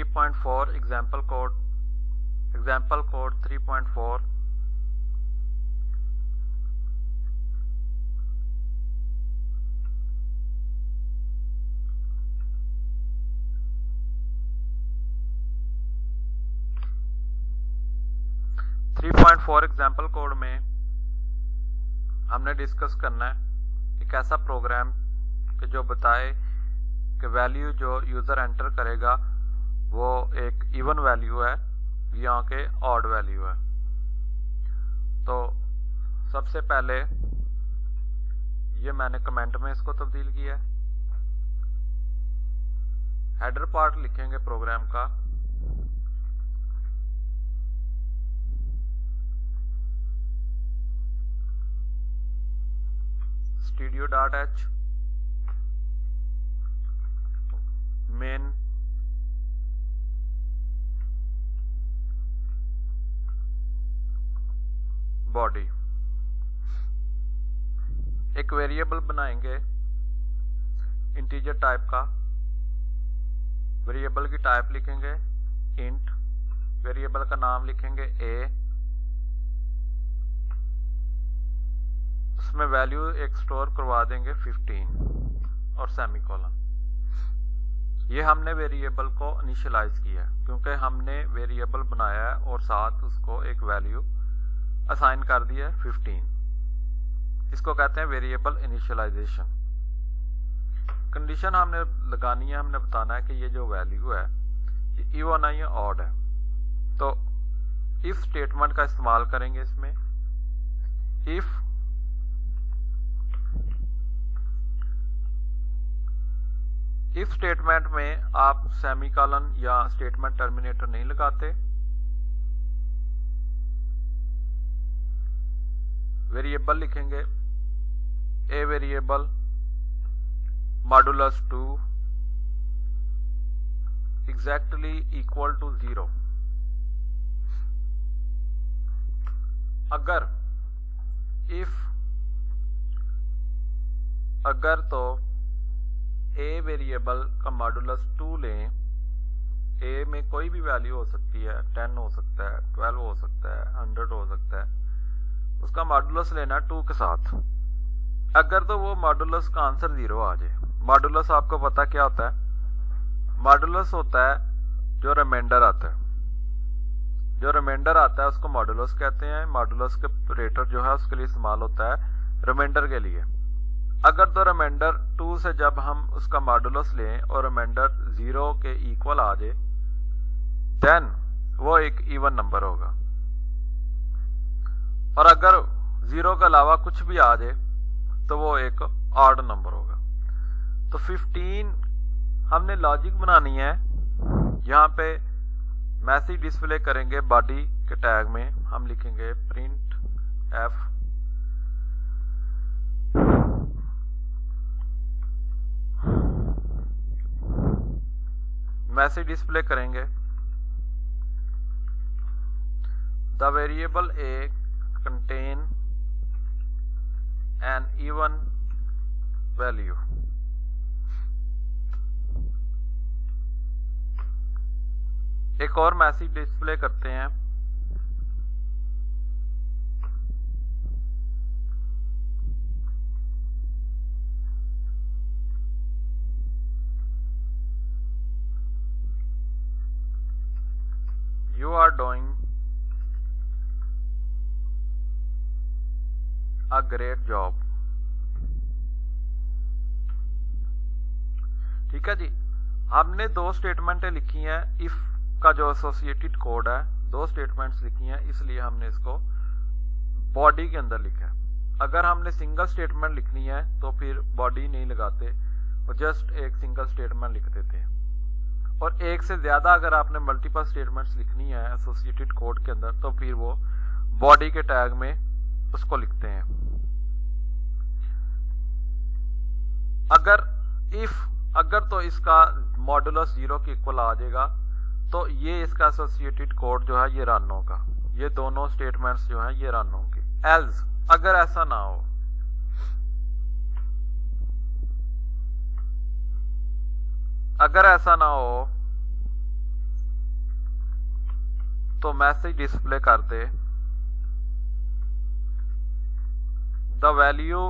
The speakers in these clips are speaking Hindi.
3.4 example code 3.4 3.4 एग्जाम्पल कोड में हमने डिस्कस करना है एक ऐसा प्रोग्राम कि जो बताए कि वैल्यू जो यूज़र एंटर करेगा वो एक इवन वैल्यू है या के ऑड वैल्यू है। तो सबसे पहले ये मैंने कमेंट में इसको तब्दील किया है। हेडर पार्ट लिखेंगे प्रोग्राम का, studio.h main बॉडी। एक वेरिएबल बनाएंगे इंटीजर टाइप का। वेरिएबल की टाइप लिखेंगे इंट, वेरिएबल का नाम लिखेंगे a, उसमें वैल्यू एक स्टोर करवा देंगे 15 और सेमीकोलन। ये हमने वेरिएबल को इनिशियलाइज किया है क्योंकि हमने वेरिएबल बनाया है और साथ उसको एक वैल्यू असाइन कर दिया है 15। इसको कहते हैं वेरिएबल इनिशियलाइजेशन। कंडीशन हमने लगानी है, हमने बताना है कि ये जो वैल्यू है ये इवन है या ऑड है। तो इफ स्टेटमेंट का इस्तेमाल करेंगे इसमें। इफ स्टेटमेंट में आप सेमीकोलन या स्टेटमेंट टर्मिनेटर नहीं लगाते। वेरिएबल लिखेंगे a variable modulus 2 exactly equal to 0। अगर तो ए वेरिएबल का मॉडुलस 2 लें, ए में कोई भी वैल्यू हो सकती है, 10 हो सकता है, 12 हो सकता है, 100 हो सकता है, उसका मॉडुलस लेना 2 के साथ। अगर तो वो मॉडुलस का आंसर 0 आ जाए। मॉडुलस आपको पता क्या होता है? मॉडुलस होता है जो रिमाइंडर आता है। जो रिमाइंडर आता है उसको मॉडुलस कहते हैं। मॉडुलस के ऑपरेटर जो है उसके लिए इस्तेमाल होता है रिमाइंडर के लिए। अगर तो रिमाइंडर 2 से जब हम उसका मॉडुलस लें और रिमाइंडर 0 के इक्वल आ जाए, देन वो एक इवन नंबर होगा। और अगर 0 के अलावा कुछ भी आ जाए तो वो एक ऑड नंबर होगा। तो 15 हमने लॉजिक बनानी है। यहाँ पे मैसेज डिस्प्ले करेंगे बॉडी के टैग में। हम लिखेंगे प्रिंट एफ मैसेज डिस्प्ले करेंगे the variable a contain an even value. एक और मैसेज डिस्प्ले करते हैं You are doing a great job। ठीक है जी, हमने 2 स्टेटमेंटें लिखी हैं। इफ का जो एसोसिएटेड कोड है 2 स्टेटमेंट्स लिखी हैं, इसलिए हमने इसको बॉडी के अंदर लिखा है। अगर हमने सिंगल स्टेटमेंट लिखनी है तो फिर बॉडी नहीं लगाते और जस्ट एक सिंगल स्टेटमेंट लिख देते हैं। और एक से ज्यादा अगर आपने मल्टीपल स्टेटमेंट्स लिखनी है एसोसिएटेड कोड के अंदर तो फिर वो बॉडी के टैग में उसको लिखते हैं। अगर तो इसका मॉडुलस 0 के इक्वल आ जाएगा तो ये इसका एसोसिएटेड कोड जो है ये रन होगा। ये दोनों स्टेटमेंट्स जो हैं ये रन होंगे। एल्स अगर ऐसा ना हो, तो मैसेज डिस्प्ले कर दे the value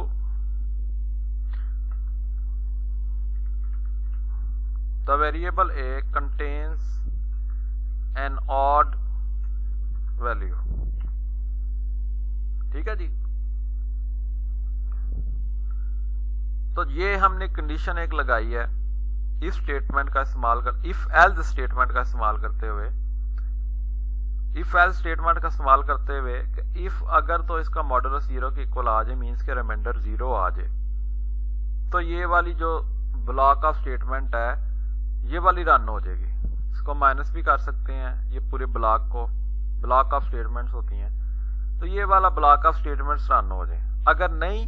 the variable a contains an odd value. ठीक है जी। तो ये हमने कंडीशन एक लगाई है इफ स्टेटमेंट का इस्तेमाल कर इफ एल्स स्टेटमेंट का इस्तेमाल करते हुए इफ अगर तो इसका मॉडुलस 0 के इक्वल आ जाए मीन्स के रिमाइंडर 0 आ जाए तो ये वाली जो ब्लॉक ऑफ स्टेटमेंट है ये वाली रन हो जाएगी। इसको माइनस भी कर सकते हैं, ये पूरे ब्लॉक को ब्लॉक ऑफ स्टेटमेंट्स होती हैं, तो ये वाला ब्लॉक ऑफ स्टेटमेंट्स रन हो जाए। अगर नहीं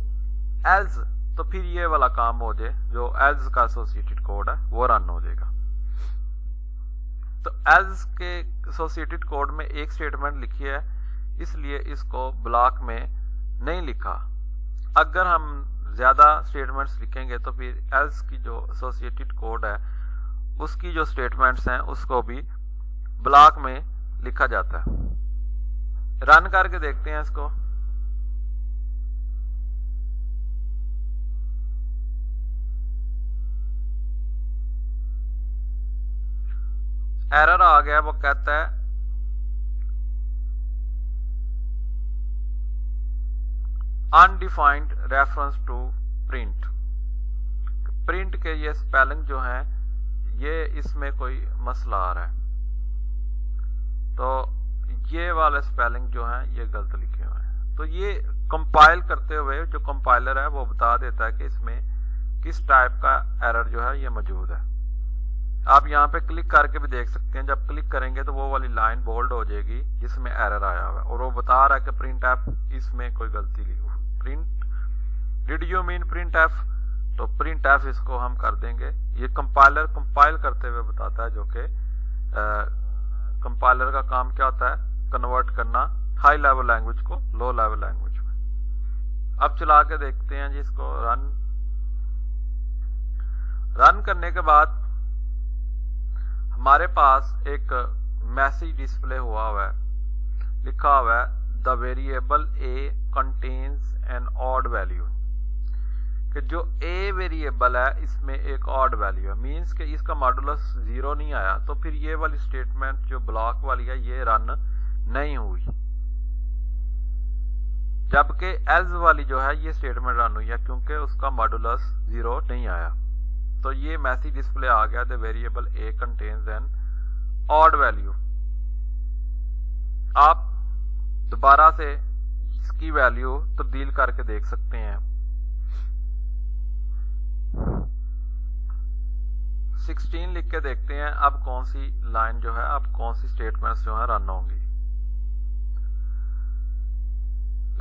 एल्स तो फिर ये वाला काम हो जाए जो एल्स का एसोसिएटेड कोड है वो रन हो जाएगा। तो एल्स के एसोसिएटेड कोड में एक स्टेटमेंट लिखी है इसलिए इसको ब्लॉक में नहीं लिखा। अगर हम ज्यादा स्टेटमेंट्स लिखेंगे तो फिर एल्स की जो एसोसिएटेड कोड है उसकी जो स्टेटमेंट्स हैं उसको भी ब्लॉक में लिखा जाता है। रन करके देखते हैं इसको। एरर आ गया, वो कहता है undefined reference to print. Print के ये स्पेलिंग जो है ये इसमें कोई मसला आ रहा है, तो ये वाले स्पेलिंग जो है ये गलत लिखे हुए हैं। तो ये कंपाइल करते हुए जो कंपाइलर है वो बता देता है कि इसमें किस टाइप का एरर जो है ये मौजूद है। आप यहाँ पे क्लिक करके भी देख सकते हैं, जब क्लिक करेंगे तो वो वाली लाइन बोल्ड हो जाएगी जिसमें एरर आया हुआ है और वो बता रहा है कि प्रिंट एफ इसमें कोई गलती ली। Print did you mean print f, तो प्रिंट एफ इसको हम कर देंगे। ये कंपाइलर कंपाइल करते हुए बताता है, जो कि कंपाइलर का काम क्या होता है, कन्वर्ट करना हाई लेवल लैंग्वेज को लो लेवल लैंग्वेज में। अब चला के देखते हैं जी इसको। रन करने के बाद हमारे पास एक मैसेज डिस्प्ले हुआ है, लिखा हुआ है the variable a contains an odd value, कि जो ए वेरिएबल है इसमें एक ऑड वैल्यू है, मींस कि इसका मॉडुलस 0 नहीं आया। तो फिर ये वाली स्टेटमेंट जो ब्लॉक वाली है ये रन नहीं हुई, जबकि एल्स वाली जो है ये स्टेटमेंट रन हुई है क्योंकि उसका मॉडुलस 0 नहीं आया। तो ये मैसेज डिस्प्ले आ गया the variable a contains an odd value. आप दोबारा से इसकी वैल्यू तब्दील करके देख सकते हैं। 16 लिख के देखते हैं अब कौन सी लाइन जो है, अब कौन सी स्टेटमेंट्स जो है रन होंगी।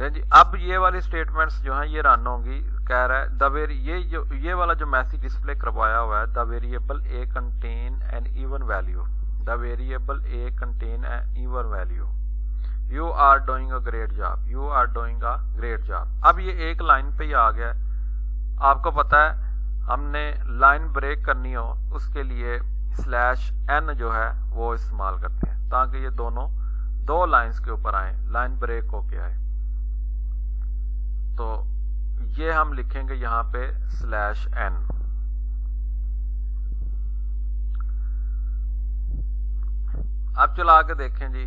जी अब ये वाली स्टेटमेंट्स जो है ये रन होंगी। कह रहा है ये वाला जो मैसेज डिस्प्ले करवाया हुआ है the variable a contain an even value, the variable a contain an even value, you are doing a great job, you are doing a great job. अब ये एक लाइन पे ही आ गया। आपको पता है हमने लाइन ब्रेक करनी हो उसके लिए /n जो है वो इस्तेमाल करते हैं ताकि ये दोनों दो लाइंस के ऊपर आए, लाइन ब्रेक होके आए। तो ये हम लिखेंगे यहाँ पे /n। अब चला के देखें जी,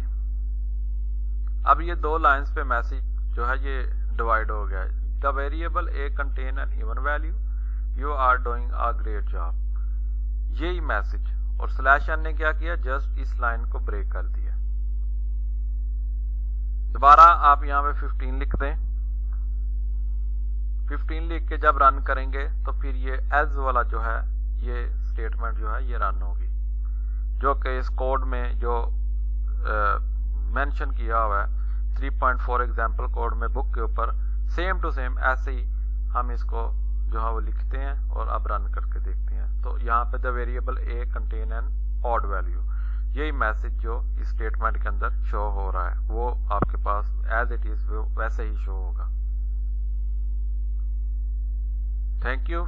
अब ये दो लाइंस पे मैसेज जो है ये डिवाइड हो गया है। The variable a contain an even value, you are doing a great job, यही मैसेज। और /n ने क्या किया, जस्ट इस लाइन को ब्रेक कर दिया। दोबारा आप यहाँ पे 15 लिख दें। 15 लिख के जब रन करेंगे तो फिर ये एल्स वाला जो है ये स्टेटमेंट जो है ये रन होगी, जो कि इस कोड में जो मेंशन किया हुआ है 3.4 एग्जाम्पल कोड में बुक के ऊपर सेम टू सेम ऐसे ही हम इसको जो है वो लिखते हैं और अब रन करके देखते हैं। तो यहाँ पे the variable a contain an odd value, यही मैसेज जो इस स्टेटमेंट के अंदर शो हो रहा है वो आपके पास एज इट इज वैसे ही शो होगा। Thank you.